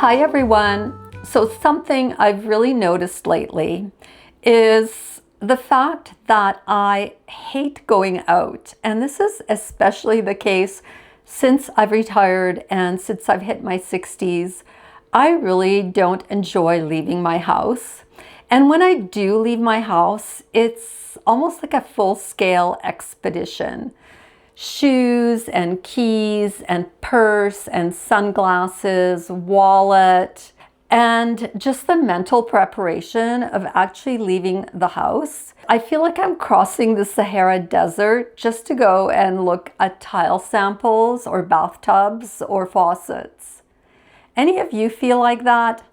Hi everyone. So something I've really noticed lately is the fact that I hate going out. And this is especially the case since I've retired and since I've hit my 60s. I really don't enjoy leaving my house. And when I do leave my house, it's almost like a full-scale expedition. Shoes and keys and purse and sunglasses, wallet, and just the mental preparation of actually leaving the house. I feel like I'm crossing the Sahara Desert just to go and look at tile samples or bathtubs or faucets. Any of you feel like that?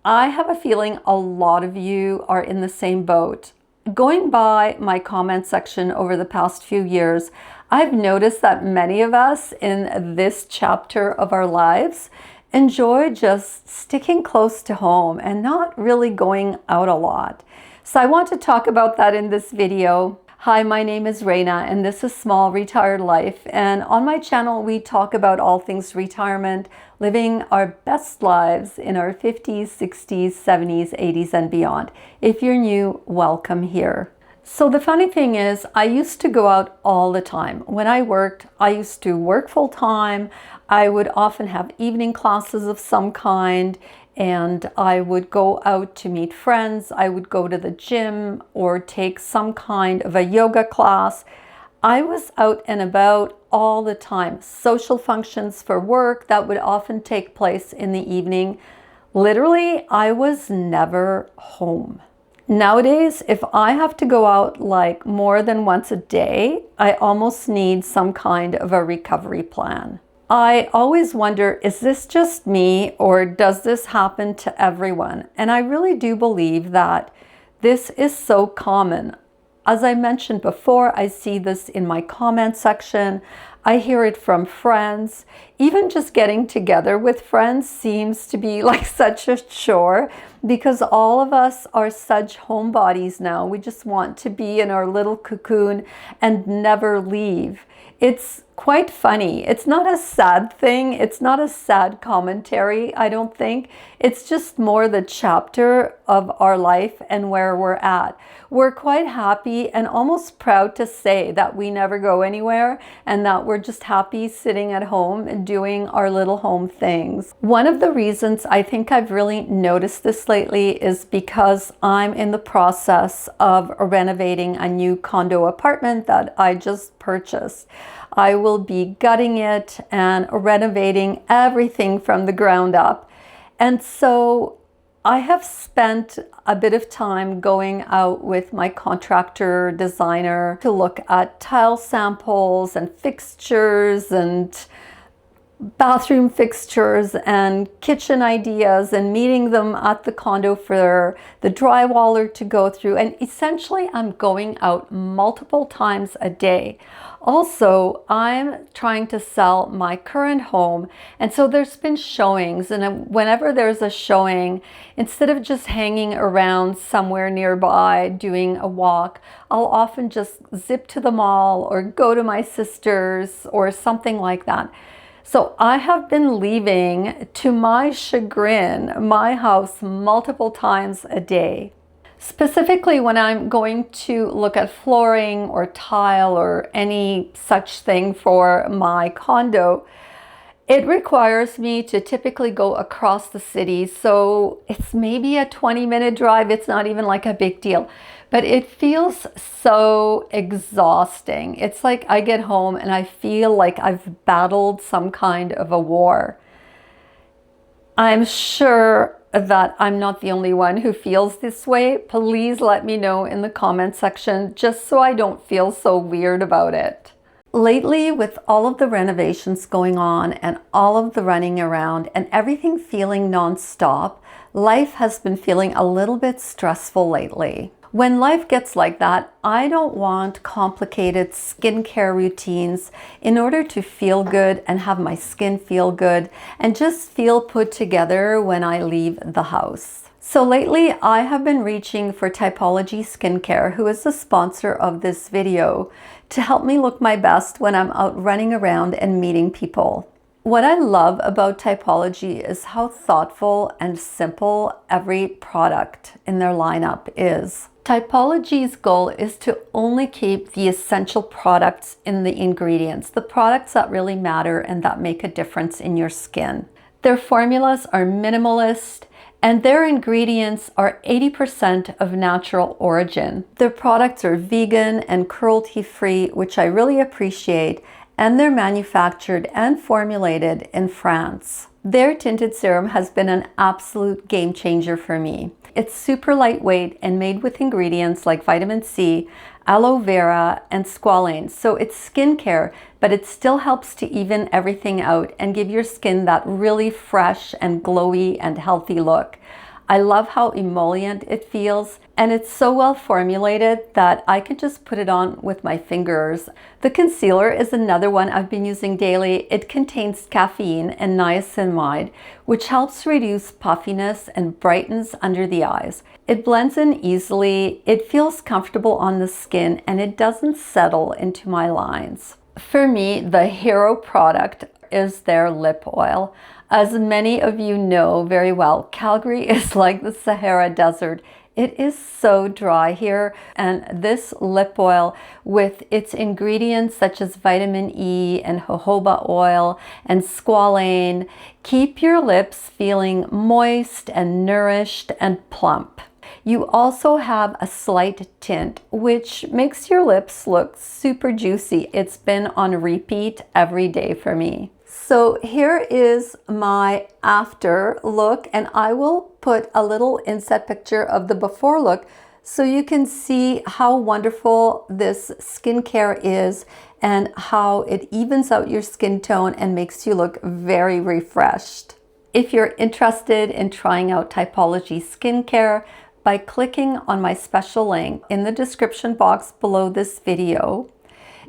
I have a feeling a lot of you are in the same boat. Going by my comment section over the past few years, I've noticed that many of us in this chapter of our lives enjoy just sticking close to home and not really going out a lot. So I want to talk about that in this video. Hi, my name is Raina and this is Small Retired Life. And on my channel, we talk about all things retirement, living our best lives in our 50s, 60s, 70s, 80s, and beyond. If you're new, welcome here. So the funny thing is, I used to go out all the time. When I worked, I used to work full time. I would often have evening classes of some kind, and I would go out to meet friends. I would go to the gym or take some kind of a yoga class. I was out and about all the time. Social functions for work that would often take place in the evening. Literally, I was never home. Nowadays, if I have to go out like more than once a day, I almost need some kind of a recovery plan. I always wonder, is this just me or does this happen to everyone? And I really do believe that this is so common. As I mentioned before, I see this in my comment section. I hear it from friends. Even just getting together with friends seems to be like such a chore because all of us are such homebodies now. We just want to be in our little cocoon and never leave. It's quite funny. It's not a sad thing. It's not a sad commentary, I don't think. It's just more the chapter of our life and where we're at. We're quite happy and almost proud to say that we never go anywhere and that we're just happy sitting at home and doing our little home things. One of the reasons I think I've really noticed this lately is because I'm in the process of renovating a new condo apartment that I just purchased. I will be gutting it and renovating everything from the ground up. And so I have spent a bit of time going out with my contractor designer to look at tile samples and fixtures and bathroom fixtures and kitchen ideas and meeting them at the condo for the drywaller to go through. And essentially I'm going out multiple times a day. Also, I'm trying to sell my current home, and so there's been showings, and whenever there's a showing, instead of just hanging around somewhere nearby doing a walk, I'll often just zip to the mall or go to my sister's or something like that. So I have been leaving, to my chagrin, my house multiple times a day. Specifically when I'm going to look at flooring or tile or any such thing for my condo, it requires me to typically go across the city. So it's maybe a 20-minute drive. It's not even like a big deal, but it feels so exhausting. It's like I get home and I feel like I've battled some kind of a war. I'm sure that I'm not the only one who feels this way. Please let me know in the comment section just so I don't feel so weird about it. Lately, with all of the renovations going on and all of the running around and everything feeling non-stop, life has been feeling a little bit stressful lately. When life gets like that, I don't want complicated skincare routines in order to feel good and have my skin feel good and just feel put together when I leave the house. So lately, I have been reaching for Typology Skincare, who is the sponsor of this video, to help me look my best when I'm out running around and meeting people. What I love about Typology is how thoughtful and simple every product in their lineup is. Typology's goal is to only keep the essential products in the ingredients, the products that really matter and that make a difference in your skin. Their formulas are minimalist, and their ingredients are 80% of natural origin. Their products are vegan and cruelty-free, which I really appreciate, and they're manufactured and formulated in France. Their tinted serum has been an absolute game changer for me. It's super lightweight and made with ingredients like vitamin C, aloe vera, and squalane. So it's skincare, but it still helps to even everything out and give your skin that really fresh and glowy and healthy look. I love how emollient it feels, and it's so well formulated that I can just put it on with my fingers. The concealer is another one I've been using daily. It contains caffeine and niacinamide, which helps reduce puffiness and brightens under the eyes. It blends in easily, it feels comfortable on the skin, and it doesn't settle into my lines. For me, the hero product is their lip oil. As many of you know very well, Calgary is like the Sahara Desert. It is so dry here, and this lip oil with its ingredients such as vitamin E and jojoba oil and squalane keep your lips feeling moist and nourished and plump. You also have a slight tint, which makes your lips look super juicy. It's been on repeat every day for me. So here is my after look, and I will put a little inset picture of the before look so you can see how wonderful this skincare is and how it evens out your skin tone and makes you look very refreshed. If you're interested in trying out Typology skincare, by clicking on my special link in the description box below this video,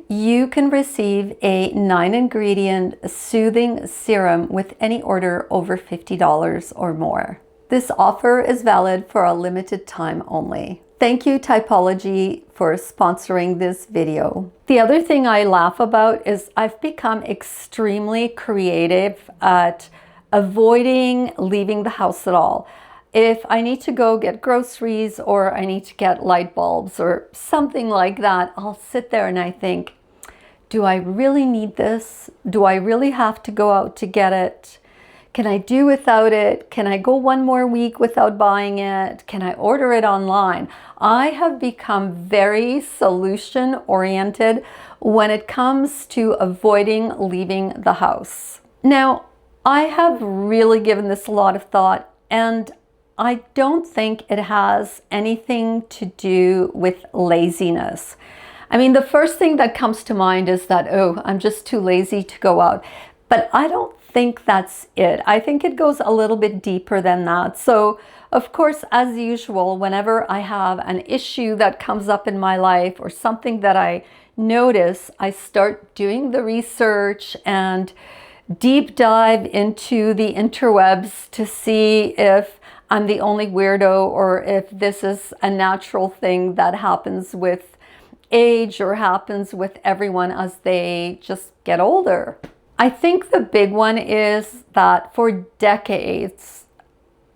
you can receive a 9-ingredient soothing serum with any order over $50 or more. This offer is valid for a limited time only. Thank you, Typology, for sponsoring this video. The other thing I laugh about is I've become extremely creative at avoiding leaving the house at all. If I need to go get groceries or I need to get light bulbs or something like that, I'll sit there and I think, do I really need this? Do I really have to go out to get it? Can I do without it? Can I go one more week without buying it? Can I order it online? I have become very solution oriented when it comes to avoiding leaving the house. Now, I have really given this a lot of thought, and I don't think it has anything to do with laziness. I mean, the first thing that comes to mind is that, oh, I'm just too lazy to go out. But I don't think that's it. I think it goes a little bit deeper than that. So, of course, as usual, whenever I have an issue that comes up in my life or something that I notice, I start doing the research and deep dive into the interwebs to see if I'm the only weirdo or if this is a natural thing that happens with age or happens with everyone as they just get older. I think the big one is that for decades,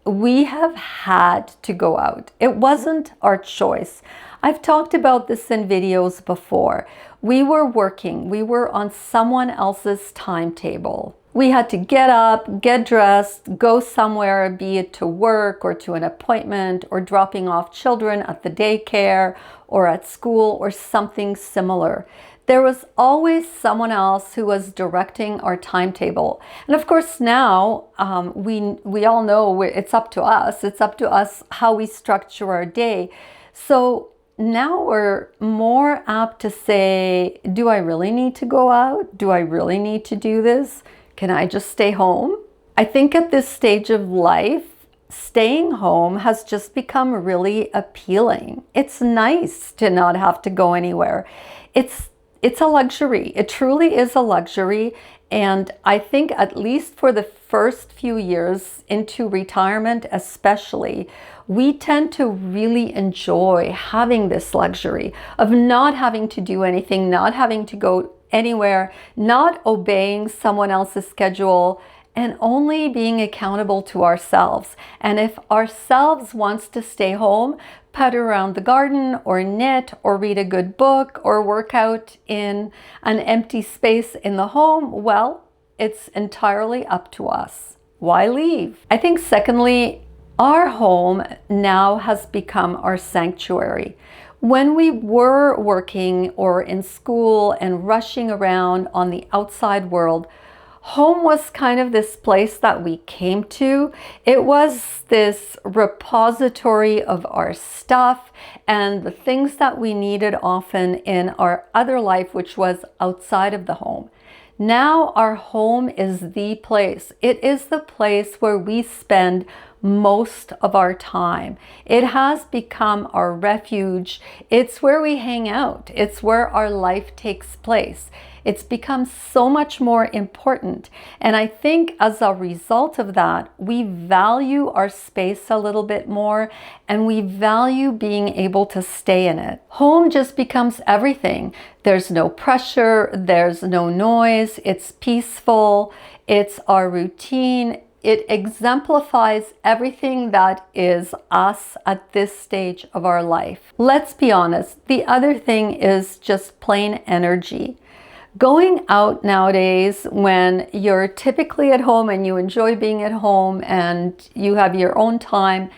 we have had to go out. It wasn't our choice. I've talked about this in videos before. We were working, we were on someone else's timetable. We had to get up, get dressed, go somewhere, be it to work or to an appointment or dropping off children at the daycare or at school or something similar. There was always someone else who was directing our timetable. And of course now we all know it's up to us. It's up to us how we structure our day. So now we're more apt to say, do I really need to go out? Do I really need to do this? Can I just stay home? I think at this stage of life, staying home has just become really appealing. It's nice to not have to go anywhere. It's a luxury. It truly is a luxury. And I think at least for the first few years into retirement especially, we tend to really enjoy having this luxury of not having to do anything, not having to go anywhere, not obeying someone else's schedule, and only being accountable to ourselves. And if ourselves wants to stay home, putter around the garden or knit or read a good book or work out in an empty space in the home, well, it's entirely up to us. Why leave? I think secondly, our home now has become our sanctuary. When we were working or in school and rushing around on the outside world, home was kind of this place that we came to. It was this repository of our stuff and the things that we needed often in our other life, which was outside of the home. Now our home is the place. It is the place where we spend most of our time. It has become our refuge. It's where we hang out. It's where our life takes place. It's become so much more important. And I think as a result of that, we value our space a little bit more and we value being able to stay in it. Home just becomes everything. There's no pressure, there's no noise, it's peaceful, it's our routine. It exemplifies everything that is us at this stage of our life. Let's be honest, the other thing is just plain energy. Going out nowadays when you're typically at home and you enjoy being at home and you have your own time,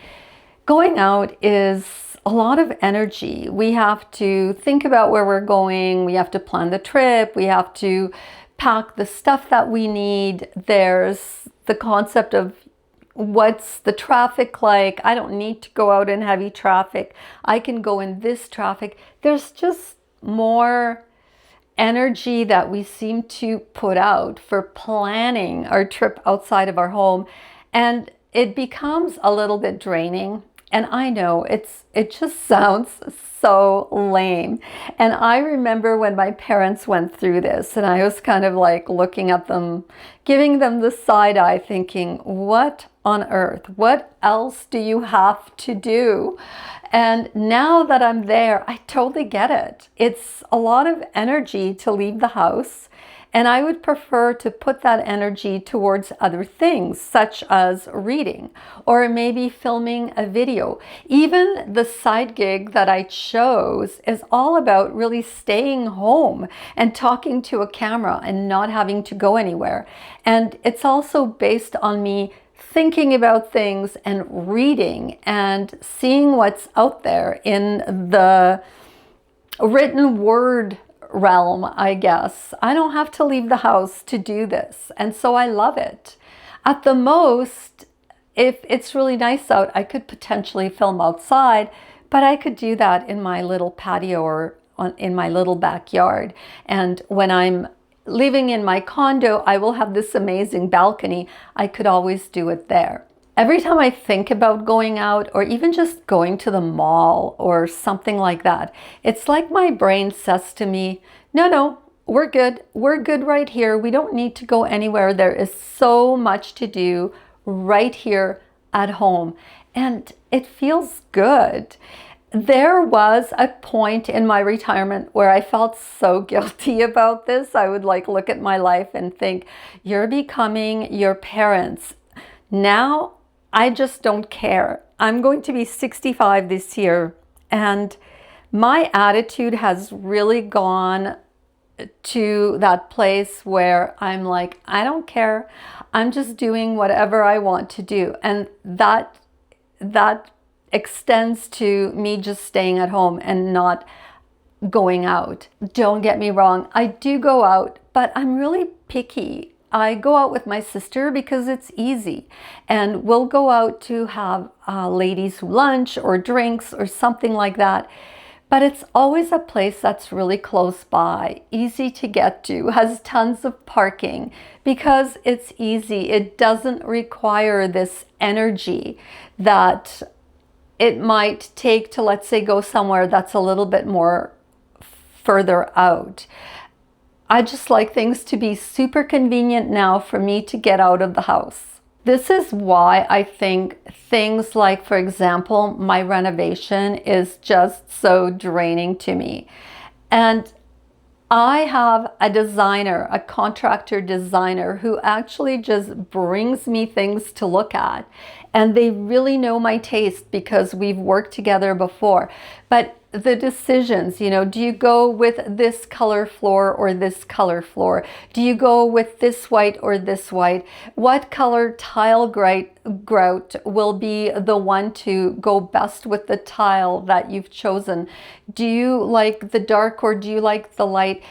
going out is a lot of energy. We have to think about where we're going, we have to plan the trip, we have to pack the stuff that we need. There's the concept of what's the traffic like? I don't need to go out in heavy traffic. I can go in this traffic. There's just more energy that we seem to put out for planning our trip outside of our home, and it becomes a little bit draining. And I know it just sounds so lame. And I remember when my parents went through this and I was kind of like looking at them, giving them the side eye thinking, what on earth? What else do you have to do? And now that I'm there, I totally get it. It's a lot of energy to leave the house. And I would prefer to put that energy towards other things, such as reading or maybe filming a video. Even the side gig that I chose is all about really staying home and talking to a camera and not having to go anywhere. And it's also based on me thinking about things and reading and seeing what's out there in the written word realm, I guess. I don't have to leave the house to do this. And so I love it. At the most, if it's really nice out, I could potentially film outside, but I could do that in my little patio or in my little backyard. And when I'm living in my condo, I will have this amazing balcony. I could always do it there. Every time I think about going out or even just going to the mall or something like that, it's like my brain says to me, no, we're good. We're good right here. We don't need to go anywhere. There is so much to do right here at home. And it feels good. There was a point in my retirement where I felt so guilty about this. I would like look at my life and think, you're becoming your parents. Now, I just don't care. I'm going to be 65 this year, and my attitude has really gone to that place where I'm like, I don't care. I'm just doing whatever I want to do. And that extends to me just staying at home and not going out. Don't get me wrong, I do go out, but I'm really picky. I go out with my sister because it's easy, and we'll go out to have ladies' lunch or drinks or something like that. But it's always a place that's really close by, easy to get to, has tons of parking because it's easy. It doesn't require this energy that it might take to, let's say, go somewhere that's a little bit more further out. I just like things to be super convenient now for me to get out of the house. This is why I think things like, for example, my renovation is just so draining to me. And I have a designer, a contractor designer who actually just brings me things to look at. And they really know my taste because we've worked together before. But the decisions, do you go with this color floor or this color floor? Do you go with this white or this white? What color tile grout will be the one to go best with the tile that you've chosen? Do you like the dark or do you like the light?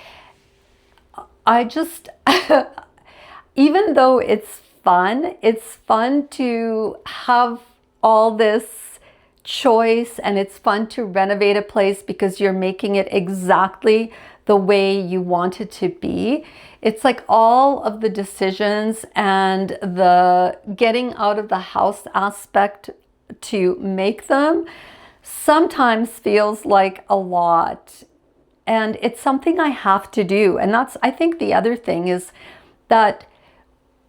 I just, even though it's fun to have all this choice and it's fun to renovate a place because you're making it exactly the way you want it to be. It's like all of the decisions and the getting out of the house aspect to make them sometimes feels like a lot. And it's something I have to do. And that's, I think the other thing is that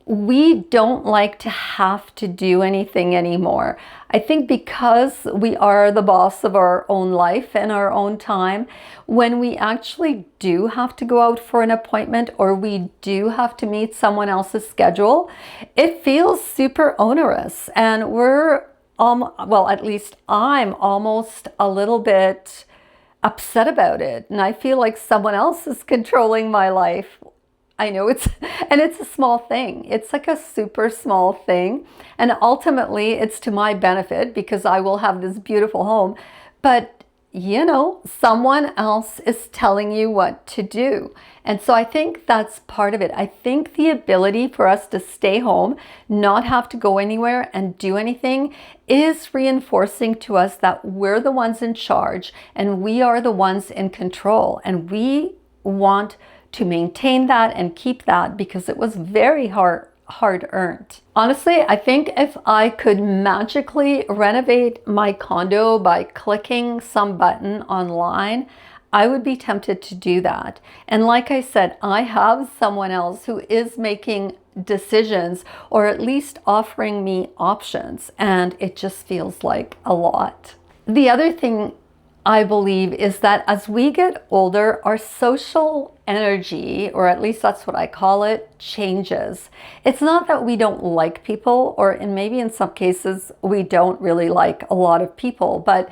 we don't like to have to do anything anymore. I think because we are the boss of our own life and our own time, when we actually do have to go out for an appointment or we do have to meet someone else's schedule, it feels super onerous. And well, at least I'm almost a little bit upset about it. And I feel like someone else is controlling my life. I know and it's a small thing. It's like a super small thing. And ultimately it's to my benefit because I will have this beautiful home. But someone else is telling you what to do. And so I think that's part of it. I think the ability for us to stay home, not have to go anywhere and do anything is reinforcing to us that we're the ones in charge and we are the ones in control. And we want to maintain that and keep that because it was very hard earned. Honestly, I think if I could magically renovate my condo by clicking some button online, I would be tempted to do that. And like I said, I have someone else who is making decisions or at least offering me options, and it just feels like a lot. The other thing I believe is that as we get older, our social energy, or at least that's what I call it, changes. It's not that we don't like people, or maybe in some cases we don't really like a lot of people, but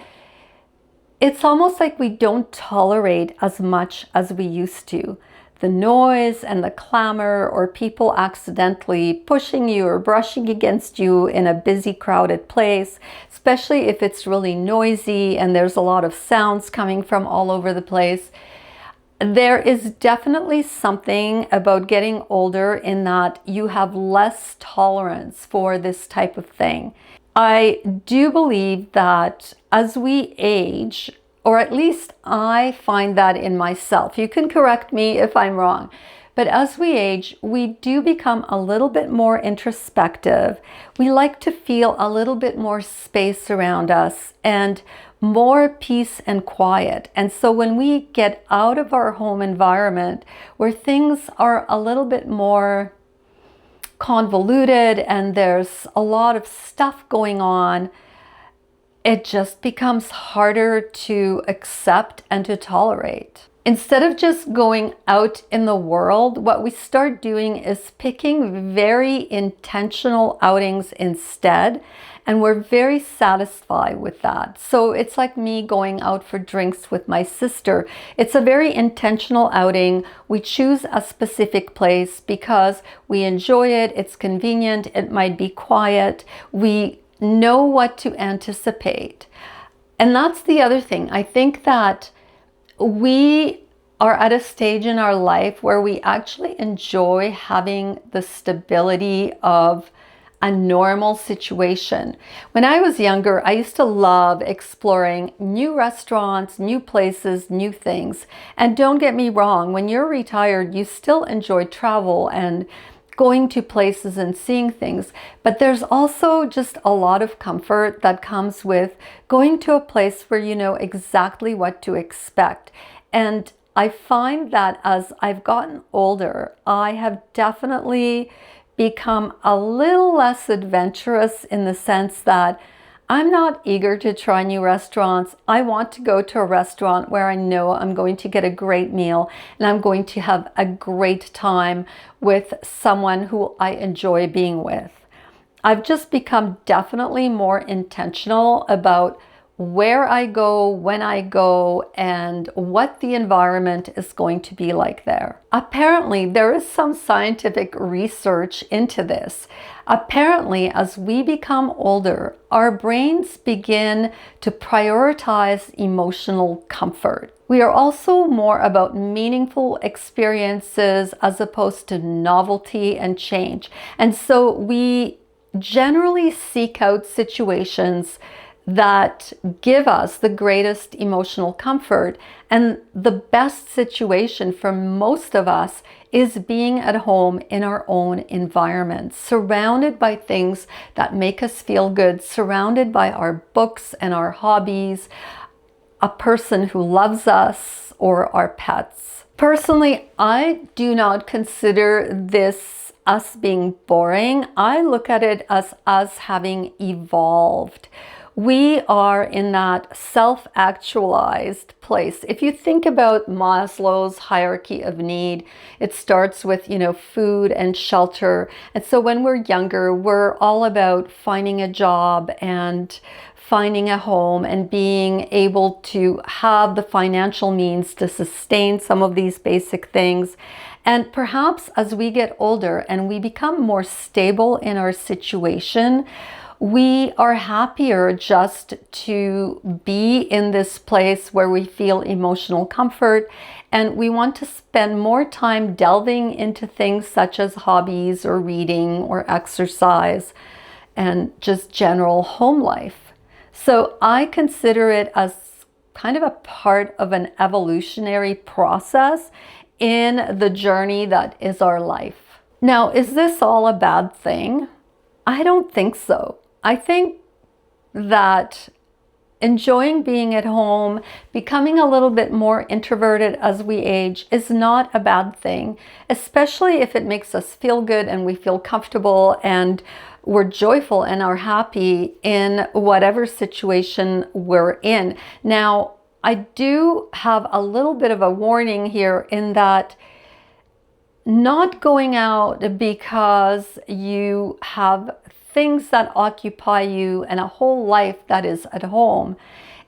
it's almost like we don't tolerate as much as we used to. The noise and the clamor, or people accidentally pushing you or brushing against you in a busy, crowded place, especially if it's really noisy and there's a lot of sounds coming from all over the place. There is definitely something about getting older in that you have less tolerance for this type of thing. I do believe that as we age, or at least I find that in myself, you can correct me if I'm wrong, but as we age, we do become a little bit more introspective. We like to feel a little bit more space around us and more peace and quiet. And so when we get out of our home environment where things are a little bit more convoluted and there's a lot of stuff going on, it just becomes harder to accept and to tolerate. Instead of just going out in the world, what we start doing is picking very intentional outings instead, and we're very satisfied with that. So it's like me going out for drinks with my sister. It's a very intentional outing. We choose a specific place because we enjoy it, it's convenient, it might be quiet, we know what to anticipate. And that's the other thing. I think that we are at a stage in our life where we actually enjoy having the stability of a normal situation. When I was younger, I used to love exploring new restaurants, new places, new things. And don't get me wrong, when you're retired, you still enjoy travel and going to places and seeing things, but there's also just a lot of comfort that comes with going to a place where you know exactly what to expect. And I find that as I've gotten older, I have definitely become a little less adventurous in the sense that I'm not eager to try new restaurants. I want to go to a restaurant where I know I'm going to get a great meal and I'm going to have a great time with someone who I enjoy being with. I've just become definitely more intentional about where I go, when I go, and what the environment is going to be like there. Apparently, there is some scientific research into this. Apparently, as we become older, our brains begin to prioritize emotional comfort. We are also more about meaningful experiences as opposed to novelty and change. And so we generally seek out situations that give us the greatest emotional comfort. And the best situation for most of us is being at home in our own environment, surrounded by things that make us feel good, surrounded by our books and our hobbies, a person who loves us, or our pets. Personally, I do not consider this us being boring. I look at it as us having evolved. We are in that self-actualized place. If you think about Maslow's hierarchy of need, it starts with, food and shelter. And so when we're younger, we're all about finding a job and finding a home and being able to have the financial means to sustain some of these basic things. And perhaps as we get older and we become more stable in our situation, we are happier just to be in this place where we feel emotional comfort, and we want to spend more time delving into things such as hobbies or reading or exercise and just general home life. So I consider it as kind of a part of an evolutionary process in the journey that is our life. Now, is this all a bad thing? I don't think so. I think that enjoying being at home, becoming a little bit more introverted as we age is not a bad thing, especially if it makes us feel good and we feel comfortable and we're joyful and are happy in whatever situation we're in. Now, I do have a little bit of a warning here in that not going out because you have things that occupy you and a whole life that is at home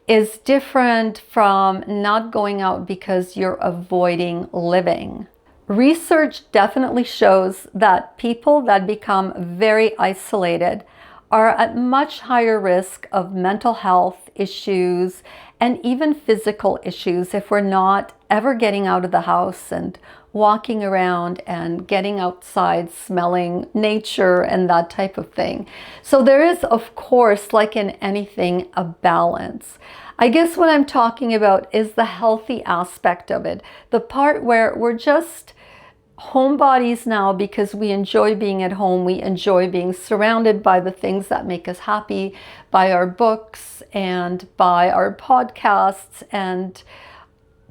is different from not going out because you're avoiding living. Research definitely shows that people that become very isolated are at much higher risk of mental health issues and even physical issues if we're not ever getting out of the house and walking around and getting outside, smelling nature and that type of thing. So there is, of course, like in anything, a balance. I guess what I'm talking about is the healthy aspect of it, the part where we're just homebodies now because we enjoy being at home, we enjoy being surrounded by the things that make us happy, by our books and by our podcasts and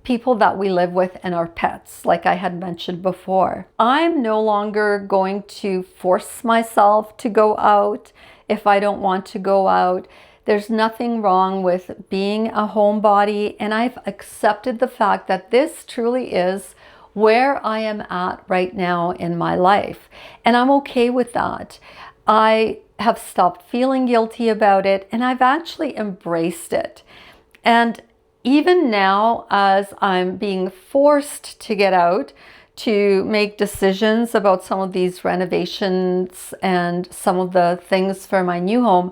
people that we live with and our pets, like I had mentioned before. I'm no longer going to force myself to go out if I don't want to go out. There's nothing wrong with being a homebody, and I've accepted the fact that this truly is where I am at right now in my life, and I'm okay with that. I have stopped feeling guilty about it, and I've actually embraced it. And even now, as I'm being forced to get out to make decisions about some of these renovations and some of the things for my new home,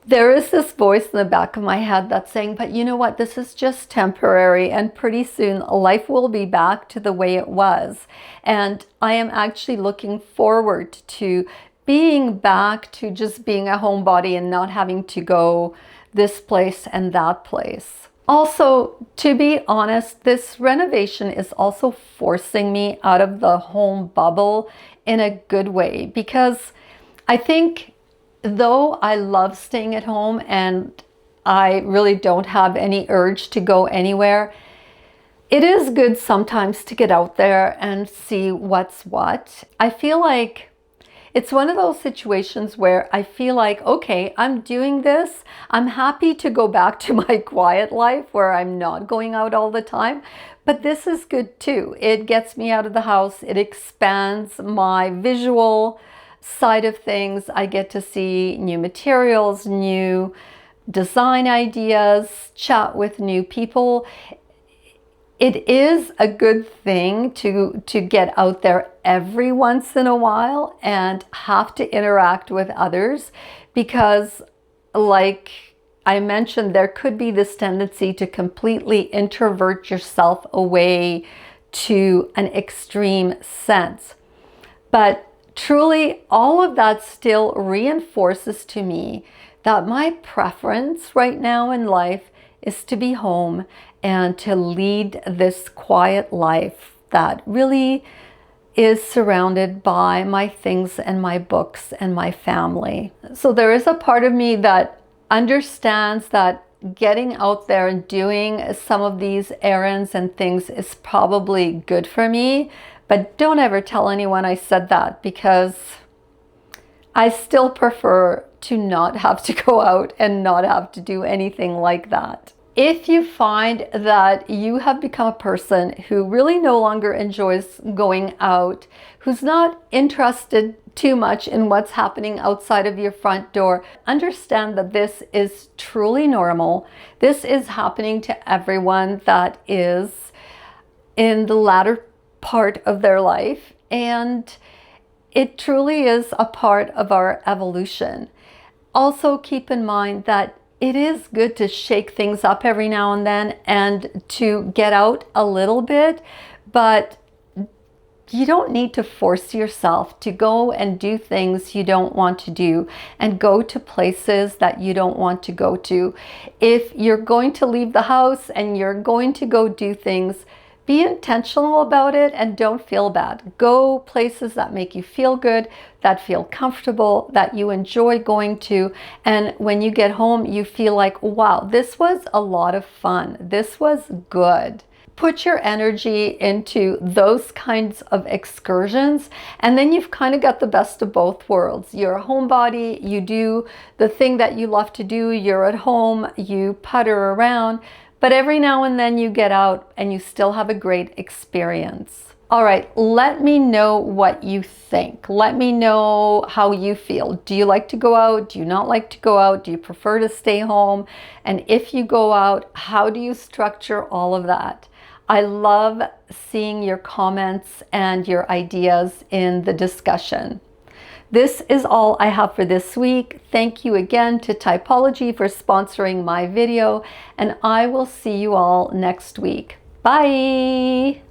there is this voice in the back of my head that's saying, but you know what, this is just temporary and pretty soon life will be back to the way it was. And I am actually looking forward to being back to just being a homebody and not having to go this place and that place. Also, to be honest, this renovation is also forcing me out of the home bubble in a good way, because I think though I love staying at home and I really don't have any urge to go anywhere, it is good sometimes to get out there and see what's what. I feel like It's one of those situations where I feel like, okay, I'm doing this. I'm happy to go back to my quiet life where I'm not going out all the time. But this is good too. It gets me out of the house. It expands my visual side of things. I get to see new materials, new design ideas, chat with new people. It is a good thing to get out there every once in a while and have to interact with others, because like I mentioned, there could be this tendency to completely introvert yourself away to an extreme sense. But truly, all of that still reinforces to me that my preference right now in life is to be home and to lead this quiet life that really is surrounded by my things and my books and my family. So there is a part of me that understands that getting out there and doing some of these errands and things is probably good for me, but don't ever tell anyone I said that, because I still prefer to not have to go out and not have to do anything like that. If you find that you have become a person who really no longer enjoys going out, who's not interested too much in what's happening outside of your front door, understand that this is truly normal. This is happening to everyone that is in the latter part of their life, and it truly is a part of our evolution. Also keep in mind that it is good to shake things up every now and then and to get out a little bit, but you don't need to force yourself to go and do things you don't want to do and go to places that you don't want to go to. If you're going to leave the house and you're going to go do things, be intentional about it and don't feel bad. Go places that make you feel good, that feel comfortable, that you enjoy going to. And when you get home, you feel like, wow, this was a lot of fun. This was good. Put your energy into those kinds of excursions, and then you've kind of got the best of both worlds. You're a homebody, you do the thing that you love to do, you're at home, you putter around, but every now and then you get out and you still have a great experience. All right, let me know what you think. Let me know how you feel. Do you like to go out? Do you not like to go out? Do you prefer to stay home? And if you go out, how do you structure all of that? I love seeing your comments and your ideas in the discussion. This is all I have for this week. Thank you again to Typology for sponsoring my video, and I will see you all next week. Bye!